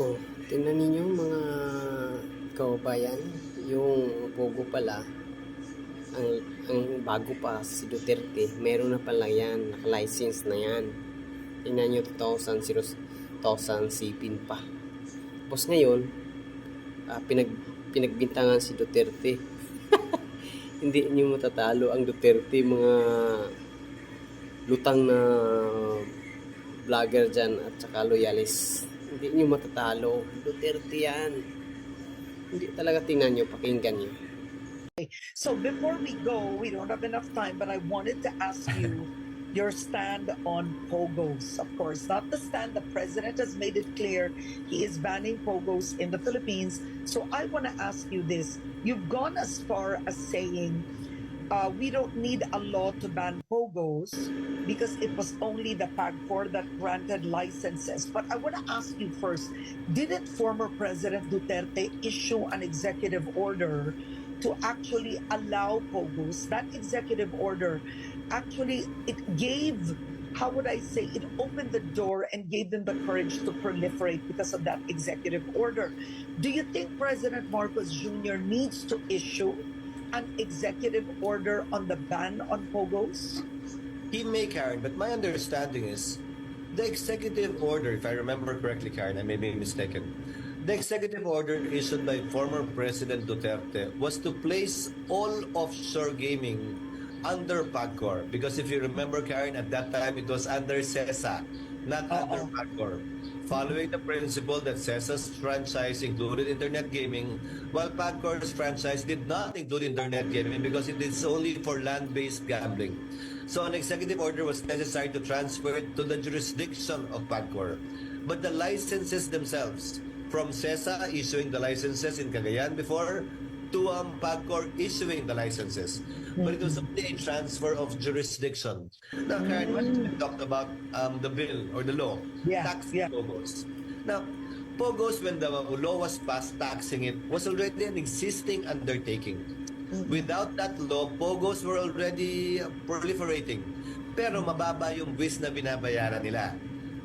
Oh, tingnan ninyo mga kababayan, yung Pogo pala, ang bago pa si Duterte, meron na pala yan, naka-license na yan. Tingnan nyo 2007 pa. Tapos ngayon, pinagbintangan si Duterte. Hindi nyo matatalo ang Duterte, mga lutang na vlogger dyan at saka loyalist. Hindi nyo matatalo. Duterte yan. Hindi talaga, tingnan nyo, pakinggan nyo. So before we go, we don't have enough time, but I wanted to ask you your stand on pogos. Of course, not the stand. The president has made it clear he is banning pogos in the Philippines. So I want to ask you this. You've gone as far as saying we don't need a law to ban pogos because it was only the PAGCOR that granted licenses. But I want to ask you first, didn't former President Duterte issue an executive order to actually allow pogos? That executive order actually, it gave, how would I say, it opened the door and gave them the courage to proliferate because of that executive order. Do you think President Marcos Jr. needs to issue an executive order on the ban on pogos? He may, Karen, but my understanding is the executive order, if I remember correctly, Karen, I may be mistaken. The executive order issued by former President Duterte was to place all offshore gaming under PAGCOR. Because if you remember, Karen, at that time it was under CESA, not under PAGCOR. Following the principle that CESA's franchise included internet gaming, while PAGCOR's franchise did not include internet gaming because it is only for land-based gambling. So an executive order was necessary to transfer it to the jurisdiction of PAGCOR. But the licenses themselves, from CESA issuing the licenses in Cagayan before, to PAGCOR issuing the licenses. But it was only a transfer of jurisdiction. Now, Karen, when we talked about the bill or the law, taxing pogos. Now, pogos, when the law was passed taxing it, was already an existing undertaking. Without that law, pogos were already proliferating. Pero mababa yung buwis na binabayaran nila.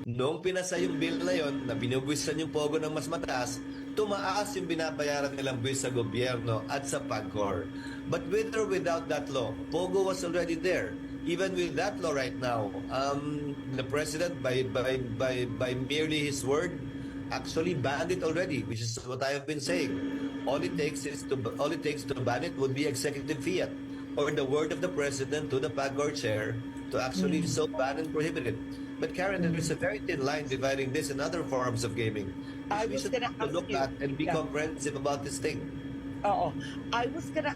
Noong pinasa yung bill na yon, na binubwisan yung pogo ng mas mataas, tumaas yung binabayaran nilang buwis sa gobyerno at sa PAGCOR. But with or without that law, pogo was already there. Even with that law right now, the president, by merely his word, actually banned it already, which is what I have been saying. All it takes to ban it would be executive fiat, or the word of the president to the PAGCOR chair to actually so ban and prohibit it. But Karen, there is a very thin line dividing this and other forms of gaming. I We was should gonna ask look you, at and be comprehensive about this thing. I was gonna